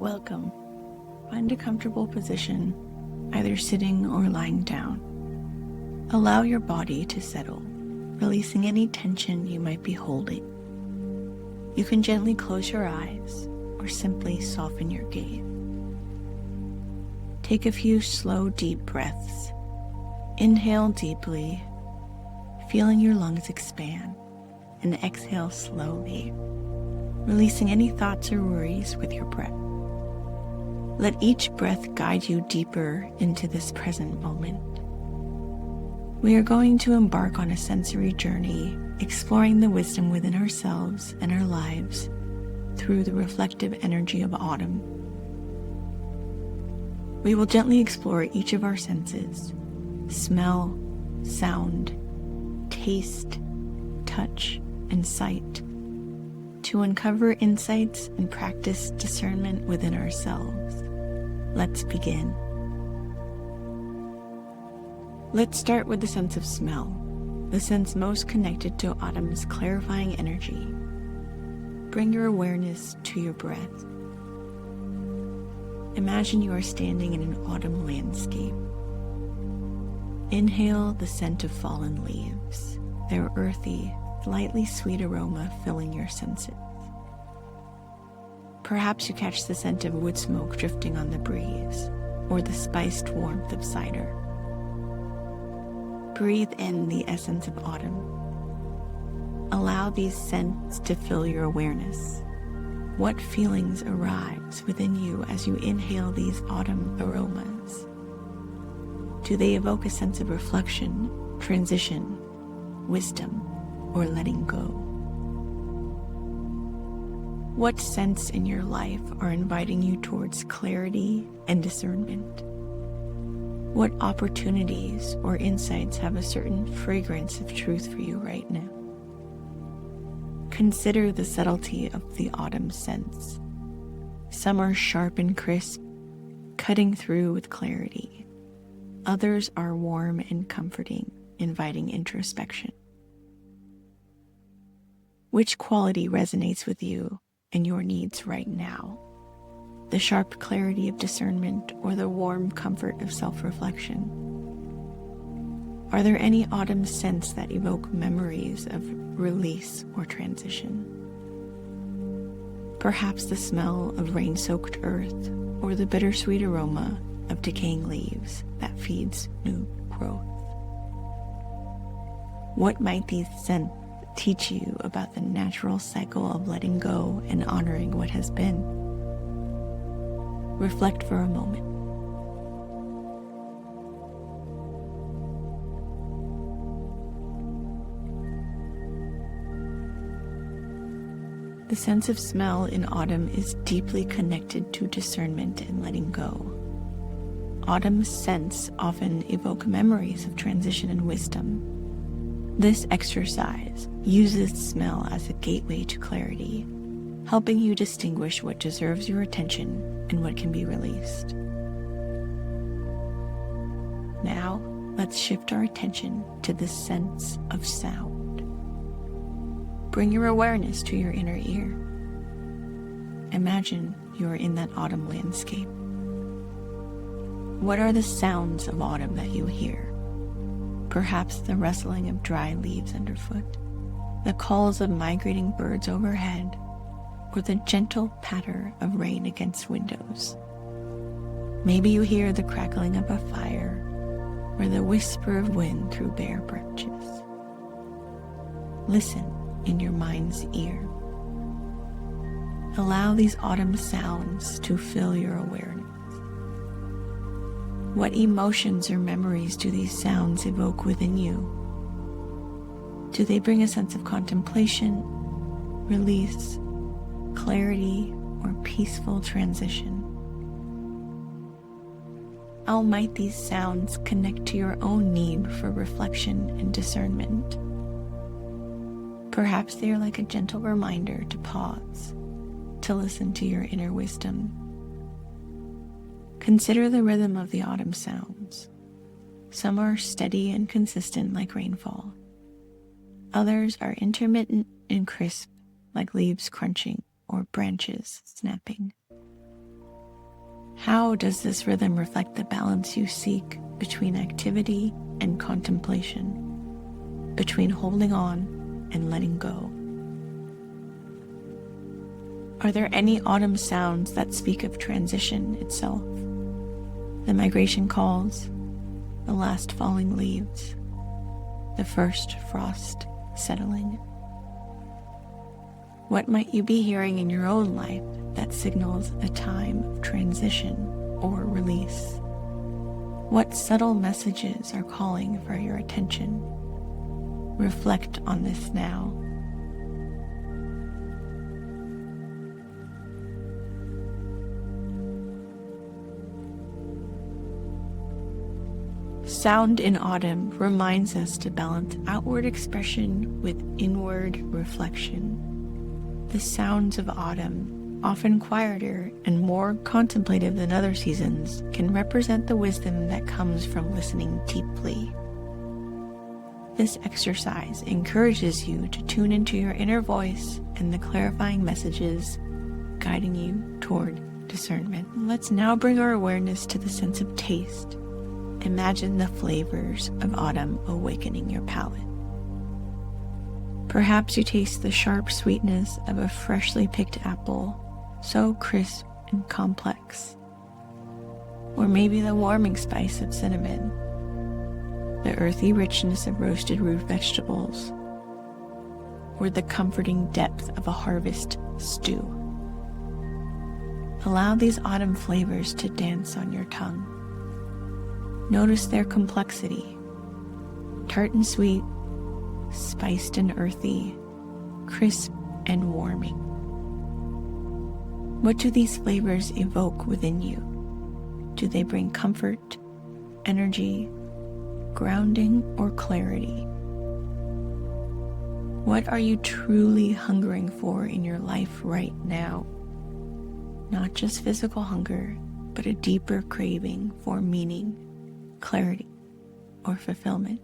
Welcome. Find a comfortable position, either sitting or lying down. Allow your body to settle, releasing any tension you might be holding. You can gently close your eyes or simply soften your gaze. Take a few slow, deep breaths. Inhale deeply, feeling your lungs expand, and exhale slowly, releasing any thoughts or worries with your breath. Let each breath guide you deeper into this present moment. We are going to embark on a sensory journey, exploring the wisdom within ourselves and our lives through the reflective energy of autumn. We will gently explore each of our senses: smell, sound, taste, touch, and sight, to uncover insights and practice discernment within ourselves. Let's begin. Let's start with the sense of smell, the sense most connected to autumn's clarifying energy. Bring your awareness to your breath. Imagine you are standing in an autumn landscape. Inhale the scent of fallen leaves, their earthy, slightly sweet aroma filling your senses. Perhaps you catch the scent of wood smoke drifting on the breeze, or the spiced warmth of cider. Breathe in the essence of autumn. Allow these scents to fill your awareness. What feelings arise within you as you inhale these autumn aromas? Do they evoke a sense of reflection, transition, wisdom, or letting go? What scents in your life are inviting you towards clarity and discernment? What opportunities or insights have a certain fragrance of truth for you right now? Consider the subtlety of the autumn scents. Some are sharp and crisp, cutting through with clarity. Others are warm and comforting, inviting introspection. Which quality resonates with you and your needs right now? The sharp clarity of discernment or the warm comfort of self-reflection? Are there any autumn scents that evoke memories of release or transition? Perhaps the smell of rain-soaked earth or the bittersweet aroma of decaying leaves that feeds new growth. What might these scents teach you about the natural cycle of letting go and honoring what has been? Reflect for a moment. The sense of smell in autumn is deeply connected to discernment and letting go. Autumn scents often evoke memories of transition and wisdom. This exercise uses smell as a gateway to clarity, helping you distinguish what deserves your attention and what can be released. Now, let's shift our attention to the sense of sound. Bring your awareness to your inner ear. Imagine you are in that autumn landscape. What are the sounds of autumn that you hear? Perhaps the rustling of dry leaves underfoot, the calls of migrating birds overhead, or the gentle patter of rain against windows. Maybe you hear the crackling of a fire or the whisper of wind through bare branches. Listen in your mind's ear. Allow these autumn sounds to fill your awareness. What emotions or memories do these sounds evoke within you? Do they bring a sense of contemplation, release, clarity, or peaceful transition? How might these sounds connect to your own need for reflection and discernment? Perhaps they are like a gentle reminder to pause, to listen to your inner wisdom. Consider the rhythm of the autumn sounds. Some are steady and consistent like rainfall. Others are intermittent and crisp like leaves crunching or branches snapping. How does this rhythm reflect the balance you seek between activity and contemplation, between holding on and letting go? Are there any autumn sounds that speak of transition itself? The migration calls, the last falling leaves, the first frost settling. What might you be hearing in your own life that signals a time of transition or release? What subtle messages are calling for your attention? Reflect on this now. Sound in autumn reminds us to balance outward expression with inward reflection. The sounds of autumn, often quieter and more contemplative than other seasons, can represent the wisdom that comes from listening deeply. This exercise encourages you to tune into your inner voice and the clarifying messages guiding you toward discernment. Let's now bring our awareness to the sense of taste. Imagine the flavors of autumn awakening your palate. Perhaps you taste the sharp sweetness of a freshly picked apple, so crisp and complex. Or maybe the warming spice of cinnamon, the earthy richness of roasted root vegetables, or the comforting depth of a harvest stew. Allow these autumn flavors to dance on your tongue. Notice their complexity, tart and sweet, spiced and earthy, crisp and warming. What do these flavors evoke within you? Do they bring comfort, energy, grounding, or clarity? What are you truly hungering for in your life right now? Not just physical hunger, but a deeper craving for meaning, clarity, or fulfillment.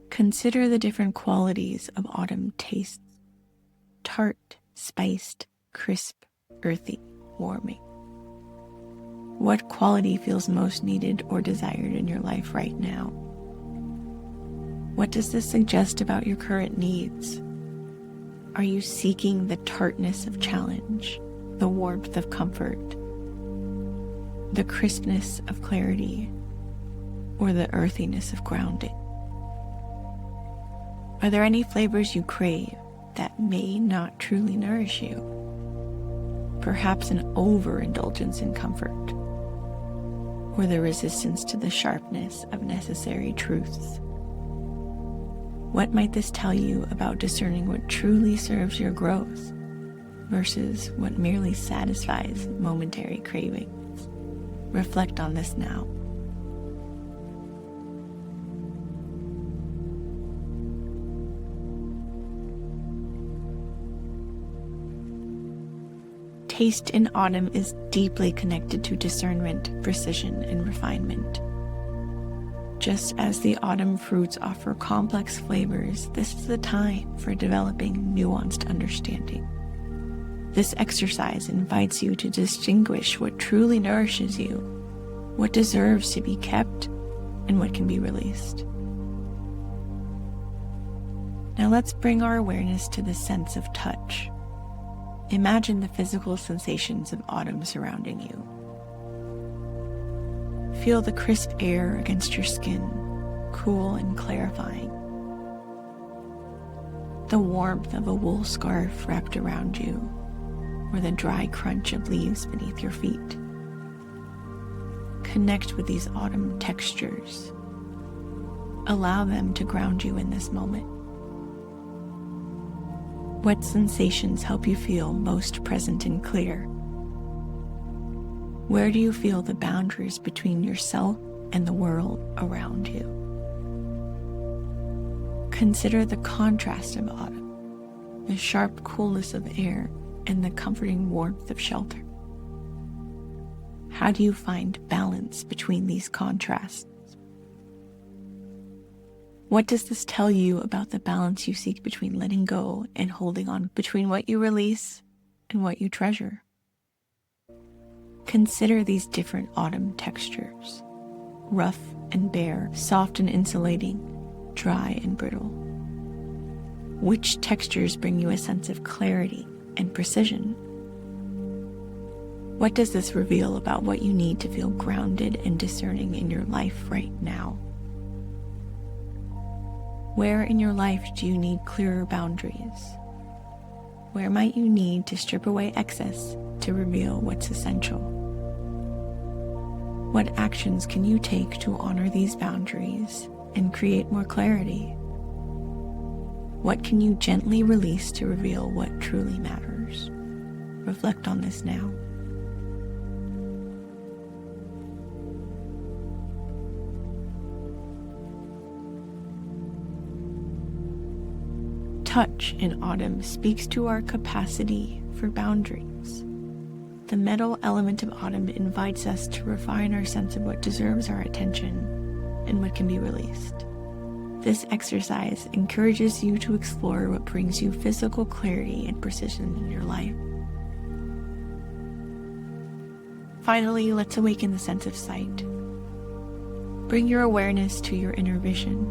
Consider the different qualities of autumn tastes: tart, spiced, crisp, earthy, warming. What quality feels most needed or desired in your life right now? What does this suggest about your current needs? Are you seeking the tartness of challenge, the warmth of comfort, the crispness of clarity, or the earthiness of grounding? Are there any flavors you crave that may not truly nourish you? Perhaps an overindulgence in comfort, or the resistance to the sharpness of necessary truths. What might this tell you about discerning what truly serves your growth versus what merely satisfies momentary cravings? Reflect on this now. Taste in autumn is deeply connected to discernment, precision, and refinement. Just as the autumn fruits offer complex flavors, this is the time for developing nuanced understanding. This exercise invites you to distinguish what truly nourishes you, what deserves to be kept, and what can be released. Now let's bring our awareness to the sense of touch. Imagine the physical sensations of autumn surrounding you. Feel the crisp air against your skin, cool and clarifying. The warmth of a wool scarf wrapped around you, or the dry crunch of leaves beneath your feet. Connect with these autumn textures. Allow them to ground you in this moment. What sensations help you feel most present and clear? Where do you feel the boundaries between yourself and the world around you? Consider the contrast of autumn, the sharp coolness of air and the comforting warmth of shelter. How do you find balance between these contrasts? What does this tell you about the balance you seek between letting go and holding on, between what you release and what you treasure? Consider these different autumn textures: rough and bare, soft and insulating, dry and brittle. Which textures bring you a sense of clarity and precision? What does this reveal about what you need to feel grounded and discerning in your life right now? Where in your life do you need clearer boundaries? Where might you need to strip away excess to reveal what's essential? What actions can you take to honor these boundaries and create more clarity? What can you gently release to reveal what truly matters? Reflect on this now. Touch in autumn speaks to our capacity for boundaries. The metal element of autumn invites us to refine our sense of what deserves our attention and what can be released. This exercise encourages you to explore what brings you physical clarity and precision in your life. Finally, let's awaken the sense of sight. Bring your awareness to your inner vision.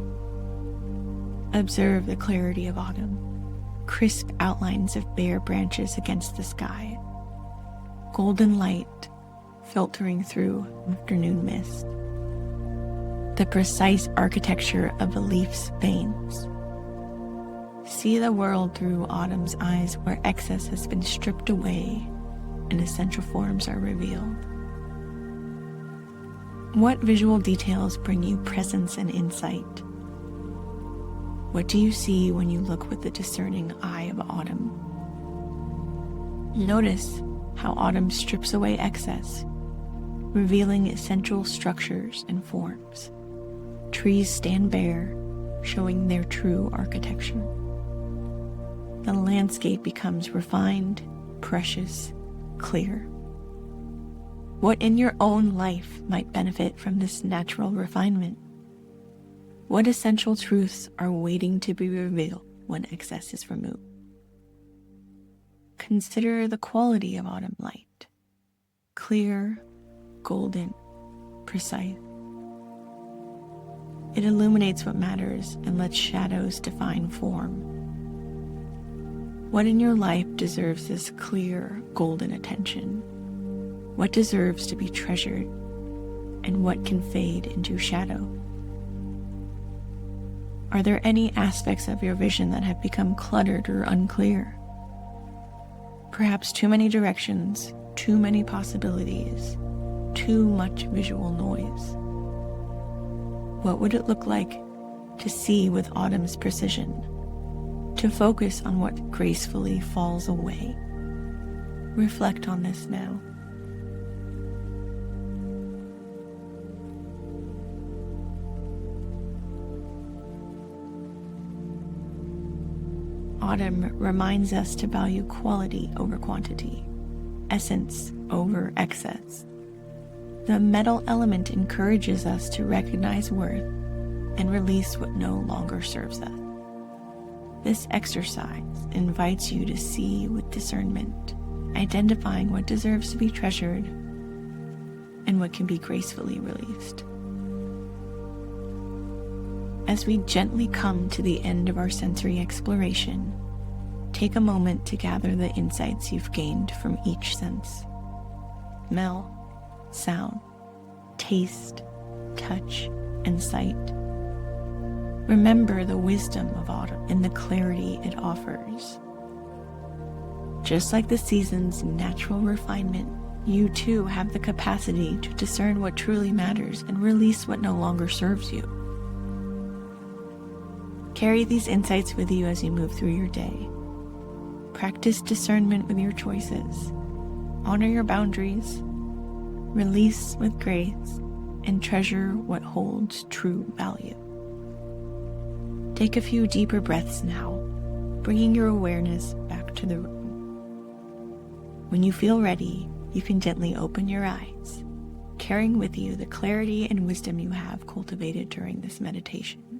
Observe the clarity of autumn, crisp outlines of bare branches against the sky, golden light filtering through afternoon mist, the precise architecture of a leaf's veins. See the world through autumn's eyes, where excess has been stripped away and essential forms are revealed. What visual details bring you presence and insight? What do you see when you look with the discerning eye of autumn? Notice how autumn strips away excess, revealing essential structures and forms. Trees stand bare, showing their true architecture. The landscape becomes refined, precious, clear. What in your own life might benefit from this natural refinement? What essential truths are waiting to be revealed when excess is removed? Consider the quality of autumn light: clear, golden, precise. It illuminates what matters and lets shadows define form. What in your life deserves this clear, golden attention? What deserves to be treasured, and what can fade into shadow? Are there any aspects of your vision that have become cluttered or unclear? Perhaps too many directions, too many possibilities, too much visual noise. What would it look like to see with autumn's precision, to focus on what gracefully falls away? Reflect on this now. Autumn reminds us to value quality over quantity, essence over excess. The metal element encourages us to recognize worth and release what no longer serves us. This exercise invites you to see with discernment, identifying what deserves to be treasured and what can be gracefully released. As we gently come to the end of our sensory exploration, take a moment to gather the insights you've gained from each sense: smell, sound, taste, touch, and sight. Remember the wisdom of autumn and the clarity it offers. Just like the season's natural refinement, you too have the capacity to discern what truly matters and release what no longer serves you. Carry these insights with you as you move through your day. Practice discernment with your choices. Honor your boundaries. Release with grace, and treasure what holds true value. Take a few deeper breaths now, bringing your awareness back to the room. When you feel ready, you can gently open your eyes, carrying with you the clarity and wisdom you have cultivated during this meditation.